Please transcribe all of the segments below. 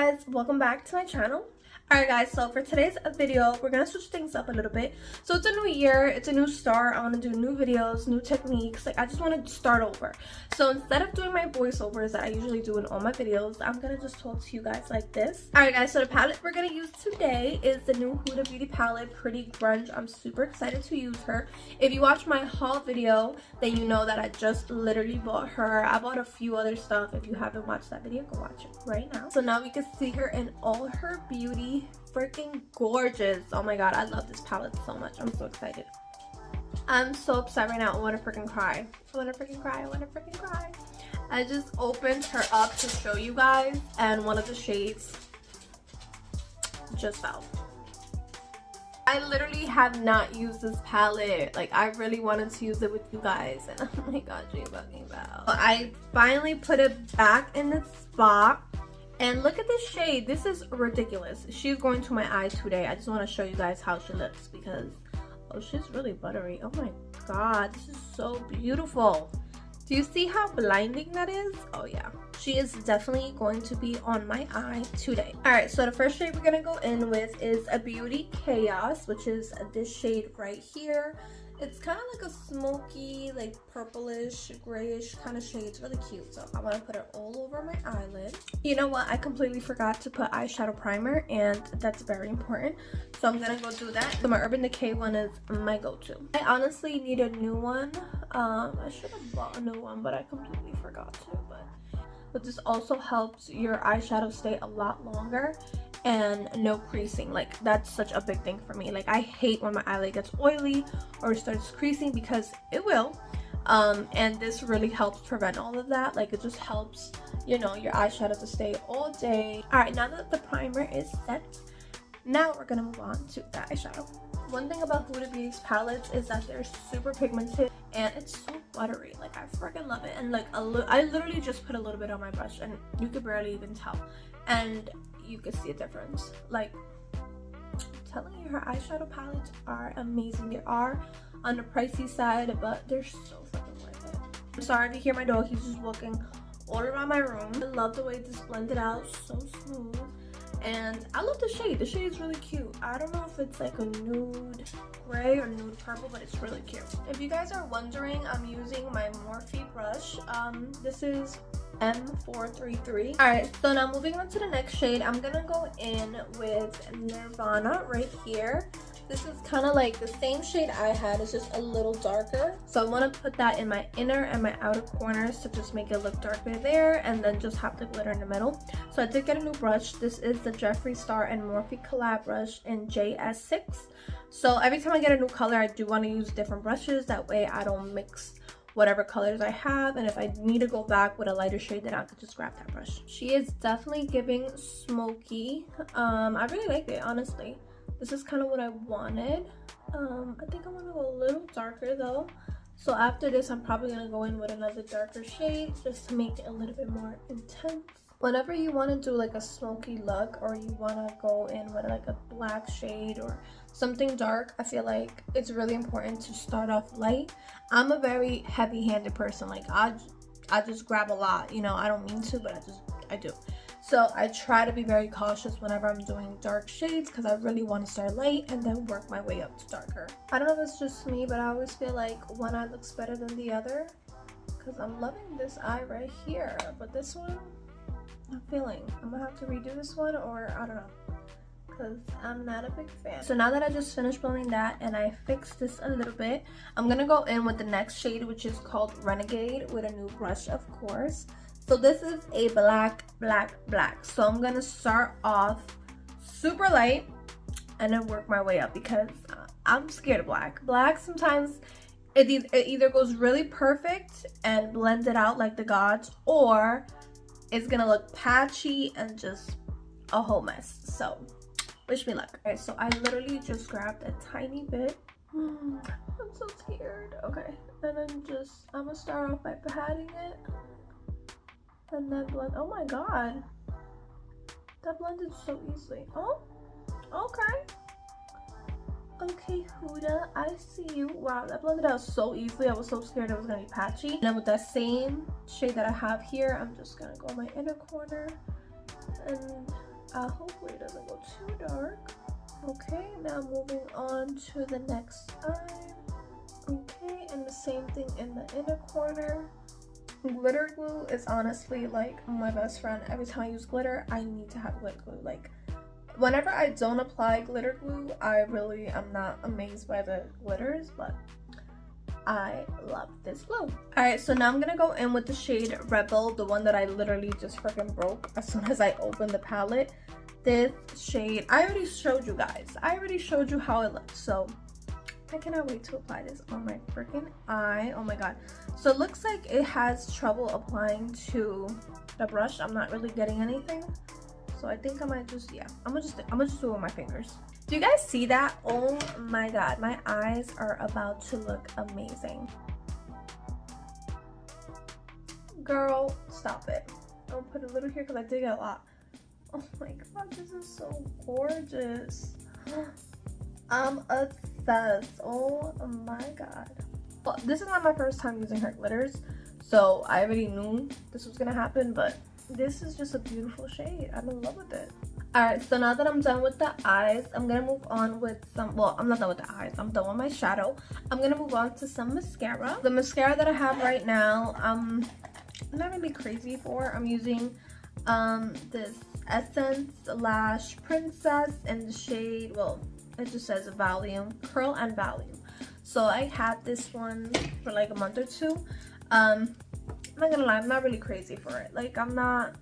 guys, welcome back to my channel. Alright guys, so for today's video, we're gonna switch things up a little bit. So it's a new year, it's a new start. I want to do new videos, new techniques. Like, I just want to start over. So instead of doing my voiceovers that I usually do in all my videos, I'm gonna just talk to you guys like this. Alright guys, so the palette we're gonna use today is the new Huda Beauty palette, Pretty Grunge. I'm super excited to use her. If you watch my haul video, then you know that I just literally bought her. I bought a few other stuff. If you haven't watched that video, go watch it right now. So now we can see her in all her beauty. Freaking gorgeous. Oh my god, I love this palette so much. I'm so excited. I'm so upset right now. I want to freaking cry. I want to freaking cry. I want to freaking cry. I just opened her up to show you guys, and one of the shades just fell. I literally have not used this palette. Like, I really wanted to use it with you guys, and oh my god, she fucking fell. I finally put it back in its spot. And look at this shade. This is ridiculous. She's going to my eye today. I just want to show you guys how she looks because, oh, she's really buttery. Oh my god, this is so beautiful. Do you see how blinding that is? Oh yeah. She is definitely going to be on my eye today. Alright, so the first shade we're going to go in with is a Beauty Chaos, which is this shade right here. It's kind of like a smoky, like purplish, grayish kind of shade. It's really cute. So I want to put it all over my eyelid. You know what? I completely forgot to put eyeshadow primer, and that's very important. So I'm going to go do that. So my Urban Decay one is my go-to. I honestly need a new one. I should have bought a new one, but I completely forgot to. But this also helps your eyeshadow stay a lot longer. And no creasing. Like, that's such a big thing for me. Like, I hate when my eyelid gets oily or starts creasing, because it will. And this really helps prevent all of that. Like, it just helps, you know, your eyeshadow to stay all day. All right, now that the primer is set, now we're gonna move on to the eyeshadow. One thing about Huda Beauty's palettes is that they're super pigmented and it's so buttery. Like, I freaking love it. And like, I literally just put a little bit on my brush and you could barely even tell. And you can see a difference. Like, I'm telling you, her eyeshadow palettes are amazing. They are on the pricey side, but they're so fucking worth it. I'm sorry if you hear my dog. He's just walking all around my room. I love the way this blended out, so smooth. And I love the shade. The shade is really cute. I don't know if it's like a nude gray or nude purple, but it's really cute. If you guys are wondering, I'm using my Morphe brush. This is M433. Alright, so now moving on to the next shade, I'm gonna go in with Nirvana right here. This is kind of like the same shade I had, it's just a little darker. So I want to put that in my inner and my outer corners to just make it look darker there, and then just have the glitter in the middle. So I did get a new brush. This is the Jeffree Star and Morphe collab brush in JS6. So every time I get a new color, I do want to use different brushes. That way I don't mix whatever colors I have, and if I need to go back with a lighter shade, then I could just grab that brush. She is definitely giving smoky. I really like it, honestly. This is kind of what I wanted. I think I want to go a little darker though. So after this, I'm probably going to go in with another darker shade just to make it a little bit more intense. Whenever you want to do like a smoky look, or you want to go in with like a black shade or something dark, I feel like it's really important to start off light. I'm a very heavy-handed person. Like, I just grab a lot, you know. I don't mean to, but I do. So I try to be very cautious whenever I'm doing dark shades, because I really want to start light and then work my way up to darker. I don't know if it's just me, but I always feel like one eye looks better than the other, because I'm loving this eye right here, but this one I'm feeling. I'm gonna have to redo this one, or I don't know, because I'm not a big fan. So now that I just finished blending that and I fixed this a little bit, I'm gonna go in with the next shade, which is called Renegade, with a new brush, of course. So this is a black. So I'm gonna start off super light and then work my way up, because I'm scared of black. Black, sometimes it either goes really perfect and blends it out like the gods, or it's gonna look patchy and just a whole mess. So wish me luck. Okay, so I literally just grabbed a tiny bit. I'm so scared. Okay, and then I'm gonna start off by patting it. And then blend. Oh my god, that blended so easily. Oh, okay. Okay, Huda, I see you. Wow, that blended out so easily. I was so scared it was gonna be patchy. And then with that same shade that I have here, I'm just gonna go in my inner corner and Hopefully it doesn't go too dark. Okay, now moving on to the next eye. Okay, and the same thing in the inner corner. Glitter glue is honestly like my best friend. Every time I use glitter, I need to have glitter glue. Like, whenever I don't apply glitter glue, I really am not amazed by the glitters, but I love this glue. Alright, so now I'm gonna go in with the shade Rebel, the one that I literally just freaking broke as soon as I opened the palette. This shade, I already showed you guys. I already showed you how it looks, so I cannot wait to apply this on my freaking eye. Oh my god. So it looks like it has trouble applying to the brush. I'm not really getting anything. So I think I might just, yeah, I'm gonna just do it with my fingers. Do you guys see that? Oh my god, my eyes are about to look amazing. Girl, stop it. I'll put a little here because I did get a lot. Oh my god, this is so gorgeous. I'm obsessed. Oh my god. Well, this is not my first time using her glitters, so I already knew this was gonna happen, but this is just a beautiful shade. I'm in love with it. Alright, so now that I'm done with the eyes, I'm gonna move on with some, well, I'm not done with the eyes, I'm done with my shadow. I'm gonna move on to some mascara. The mascara that I have right now, I'm not really crazy for. I'm using this Essence Lash Princess in the shade, well, it just says volume, curl and volume. So I had this one for like a month or two. I'm not gonna lie, I'm not really crazy for it. Like, I'm not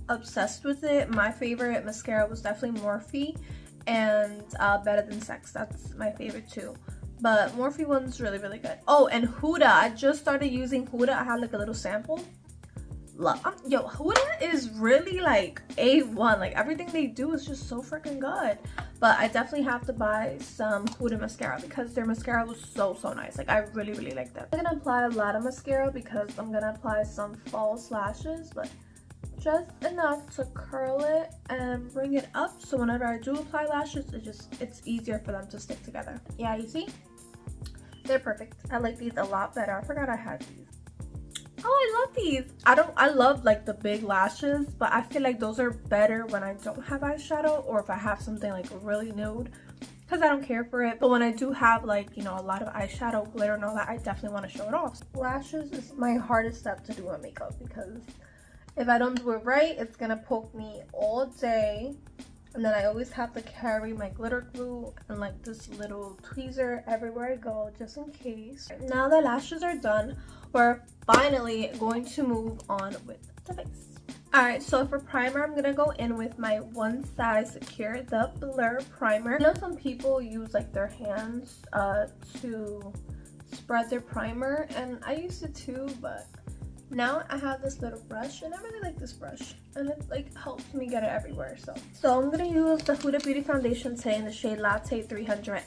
obsessed with it. My favorite mascara was definitely Morphe and Better Than Sex. That's my favorite too. But Morphe one's really, really good. Oh, and Huda. I just started using Huda. I had like a little sample. Yo, Huda is really like A1. Like, everything they do is just so freaking good. But I definitely have to buy some Huda mascara because their mascara was so nice. Like, I really, really like them. I'm gonna apply a lot of mascara because I'm gonna apply some false lashes, but just enough to curl it and bring it up, so whenever I do apply lashes, it's easier for them to stick together. Yeah, you see? They're perfect. I like these a lot better. I forgot I had these. Oh, I love these. I love like the big lashes, but I feel like those are better when I don't have eyeshadow or if I have something like really nude, because I don't care for it. But when I do have, like, you know, a lot of eyeshadow, glitter and all that, I definitely want to show it off. Lashes is my hardest step to do on makeup because if I don't do it right, it's gonna poke me all day. And then I always have to carry my glitter glue and like this little tweezer everywhere I go, just in case. Now the lashes are done, we're finally going to move on with the face. Alright, so for primer, I'm gonna go in with my One Size Secure, the Blur Primer. I know some people use like their hands to spread their primer, and I used to too, but now I have this little brush and I really like this brush and it like helps me get it everywhere. So I'm gonna use the Huda Beauty foundation today in the shade Latte 300N.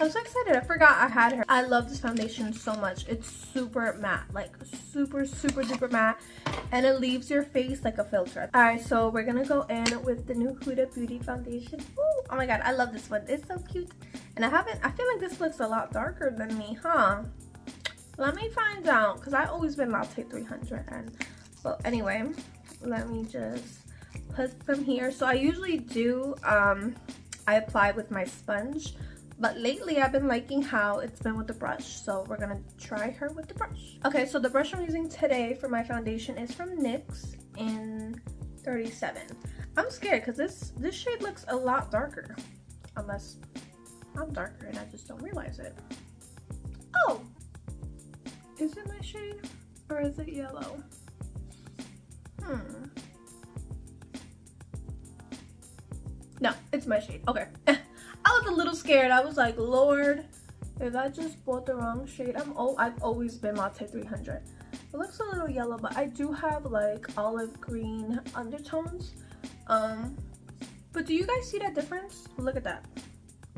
I'm so excited, I forgot I had her. I love this foundation so much. It's super matte, like super duper matte, and it leaves your face like a filter. Alright, so we're gonna go in with the new Huda Beauty foundation. Ooh, oh my god, I love this one. It's so cute. And I feel like this looks a lot darker than me, huh? Let me find out, because I've always been Latte 300. And so anyway, let me just put some here. So I usually do, I apply with my sponge, but lately I've been liking how it's been with the brush. So we're going to try her with the brush. Okay, so the brush I'm using today for my foundation is from NYX in 37. I'm scared because this shade looks a lot darker. Unless I'm darker and I just don't realize it. Oh! Is it my shade or is it yellow? No, it's my shade. Okay. I was a little scared. I was like, Lord, if I just bought the wrong shade. I've always been Latte 300. It looks a little yellow, but I do have like olive green undertones. But do you guys see that difference? Look at that.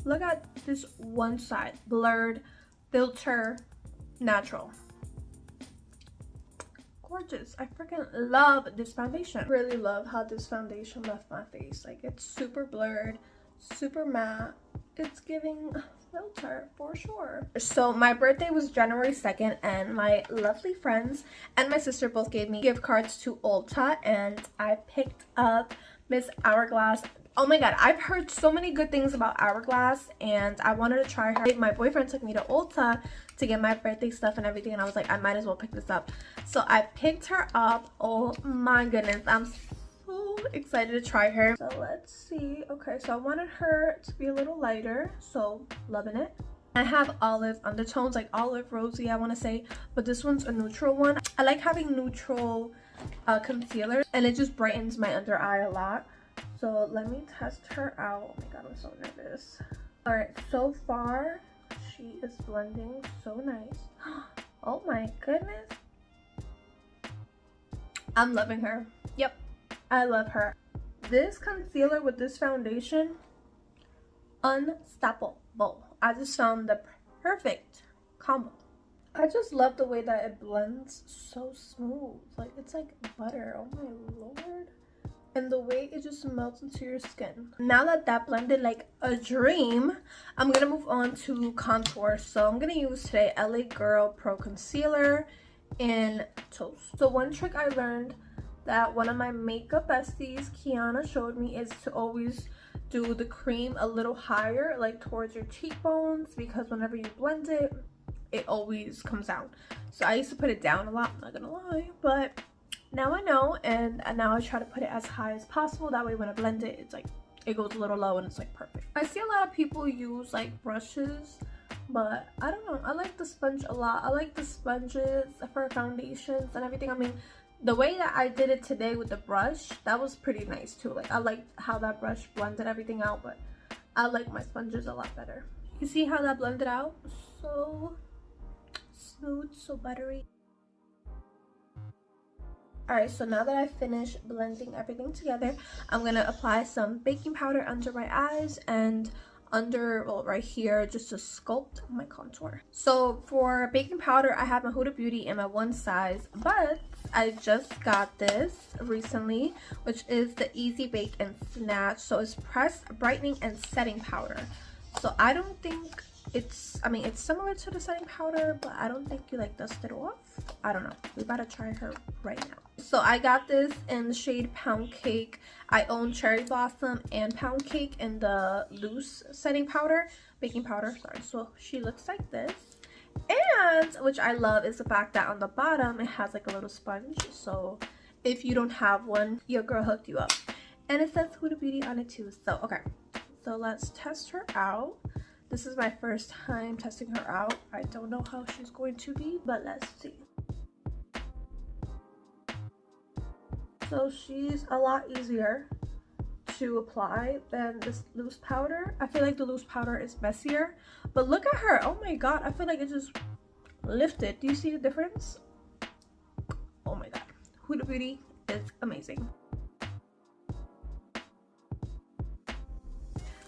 Look at this one side. Blurred, filter, natural. Gorgeous. I freaking love this foundation. Really love how this foundation left my face. Like, it's super blurred, super matte. It's giving filter for sure. So my birthday was January 2nd, and my lovely friends and my sister both gave me gift cards to Ulta, and I picked up Miss Hourglass. Oh my god, I've heard so many good things about Hourglass and I wanted to try her. My boyfriend took me to Ulta to get my birthday stuff and everything, and I was like, I might as well pick this up. So I picked her up. Oh my goodness, I'm so excited to try her. So let's see. Okay, so I wanted her to be a little lighter, so loving it. I have olive undertones, like olive rosy I want to say, but this one's a neutral one. I like having neutral concealer, and it just brightens my under eye a lot. So let me test her out. Oh my god, I'm so nervous. All right, so far she is blending so nice. Oh my goodness, I'm loving her. Yep, I love her. This concealer with this foundation, unstoppable. I just found the perfect combo. I just love the way that it blends so smooth. Like, it's like butter. Oh my lord. And the way it just melts into your skin. Now that that blended like a dream, I'm gonna move on to contour. So I'm gonna use today LA Girl Pro Concealer in Toast. So one trick I learned that one of my makeup besties, Kiana, showed me is to always do the cream a little higher, like towards your cheekbones, because whenever you blend it, it always comes down. So I used to put it down a lot, I'm not gonna lie, but now I know, and now I try to put it as high as possible. That way when I blend it, it's like it goes a little low and it's like perfect. I see a lot of people use like brushes, but I don't know, I like the sponge a lot. I like the sponges for foundations and everything. I mean, the way that I did it today with the brush, that was pretty nice too. Like, I liked how that brush blended everything out, but I like my sponges a lot better. You see how that blended out? So smooth, so buttery. Alright, so now that I finished blending everything together, I'm gonna apply some baking powder under my eyes and under, well, right here, just to sculpt my contour. So for baking powder, I have my Huda Beauty in my one size, but I just got this recently, which is the Easy Bake and Snatch. So it's pressed brightening and setting powder. So I don't think it's, I mean, it's similar to the setting powder, but I don't think you like dust it off. I don't know, we gotta try her right now. So I got this in the shade Pound Cake. I own Cherry Blossom and Pound Cake in the loose setting powder, baking powder, sorry. So she looks like this. And which I love is the fact that on the bottom it has like a little sponge, so if you don't have one, your girl hooked you up. And it says Huda Beauty on it too. So okay, so let's test her out. This is my first time testing her out. I don't know how she's going to be, but let's see. So she's a lot easier to apply than this loose powder. I feel like the loose powder is messier, but look at her. Oh my god, I feel like it just lifted. Do you see the difference? Oh my god, Huda Beauty is amazing.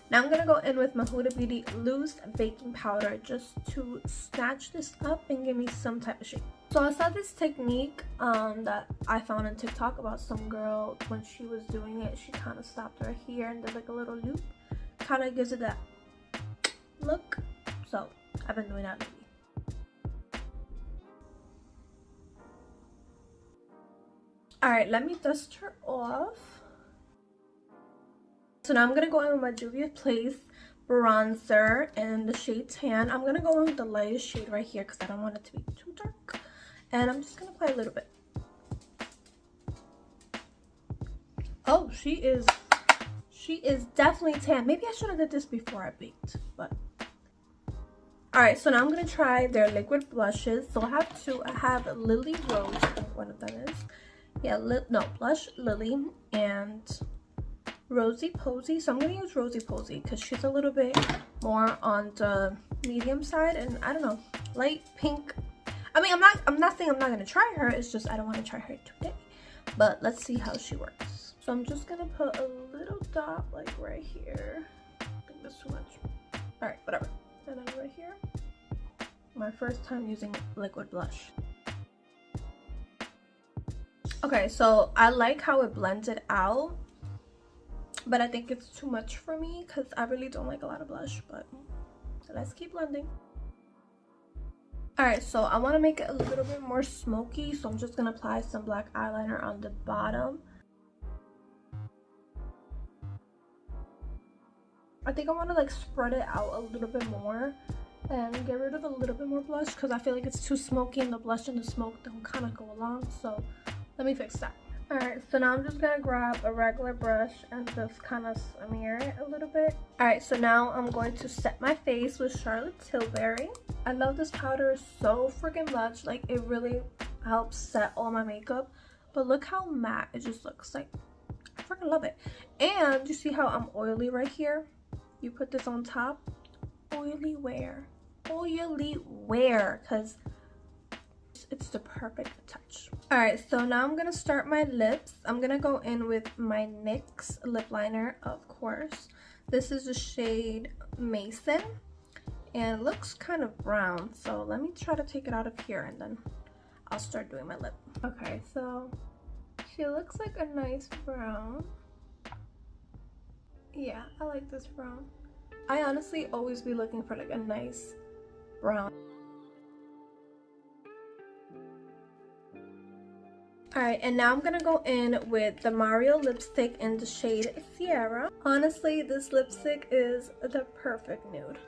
Now I'm gonna go in with my Huda Beauty loose baking powder just to snatch this up and give me some type of shape. So I saw this technique that I found on TikTok about some girl. When she was doing it, she kind of stopped right here and did like a little loop. Kind of gives it that look. So I've been doing that lately. Alright, let me dust her off. So now I'm going to go in with my Juvia's Place bronzer in the shade Tan. I'm going to go in with the lightest shade right here because I don't want it to be too dark. And I'm just going to apply a little bit. Oh, she is definitely tan. Maybe I should have did this before I baked, but. Alright, so now I'm going to try their liquid blushes. So I have two. I have Lily Rose, I think one of them is. Yeah, Blush Lily and Rosy Posy. So I'm going to use Rosy Posy because she's a little bit more on the medium side, and I don't know, light pink. I mean, I'm not saying I'm not going to try her, it's just I don't want to try her today, but let's see how she works. So I'm just going to put a little dot like right here. I think that's too much. All right, whatever. And then right here, my first time using liquid blush. Okay, so I like how it blends it out, but I think it's too much for me because I really don't like a lot of blush, but let's keep blending. Alright, so I want to make it a little bit more smoky, so I'm just going to apply some black eyeliner on the bottom. I think I want to like spread it out a little bit more and get rid of a little bit more blush because I feel like it's too smoky and the blush and the smoke don't kind of go along. So let me fix that. Alright, so now I'm just gonna grab a regular brush and just kind of smear it a little bit. Alright, so now I'm going to set my face with Charlotte Tilbury. I love this powder so freaking much. Like, it really helps set all my makeup. But look how matte it just looks. Like, I freaking love it. And you see how I'm oily right here? You put this on top. Oily wear. Oily wear. Because it's the perfect touch. Alright, so now I'm gonna start my lips. I'm gonna go in with my NYX lip liner, of course. This is the shade Mason, and it looks kind of brown, so let me try to take it out of here and then I'll start doing my lip. Okay, so she looks like a nice brown. Yeah, I like this brown. I honestly always be looking for like a nice brown. Alright, and now I'm gonna go in with the Mario lipstick in the shade Sierra. Honestly, this lipstick is the perfect nude.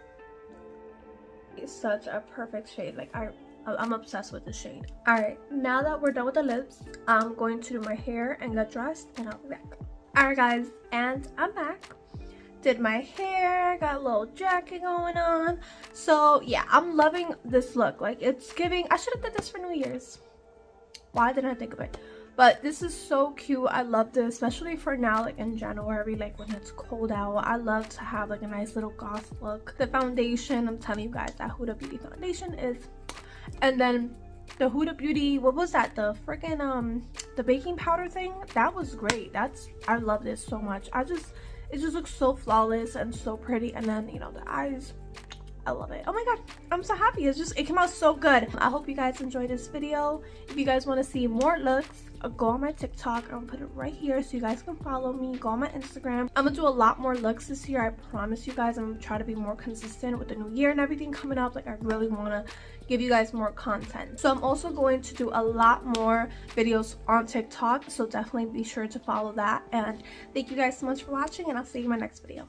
It's such a perfect shade. Like, I'm obsessed with this shade. Alright, now that we're done with the lips, I'm going to do my hair and get dressed, and I'll be back. Alright guys, and I'm back. Did my hair, got a little jacket going on. So yeah, I'm loving this look. Like, it's giving, I should have did this for New Year's. Why didn't I think of it? But this is so cute. I love this, especially for now, like in January, like when it's cold out. I love to have like a nice little goth look. The foundation, I'm telling you guys, that Huda Beauty foundation is, and then the Huda Beauty, what was that, the freaking the baking powder thing, that was great. I love this so much. It just looks so flawless and so pretty. And then, you know, the eyes, I love it. Oh my god, I'm so happy. It came out so good. I hope you guys enjoyed this video. If you guys want to see more looks, go on my TikTok. I'm gonna put it right here so you guys can follow me. Go on my Instagram. I'm gonna do a lot more looks this year. I promise you guys. I'm gonna try to be more consistent with the new year and everything coming up. Like, I really want to give you guys more content. So I'm also going to do a lot more videos on TikTok, so definitely be sure to follow that. And thank you guys so much for watching, and I'll see you in my next video.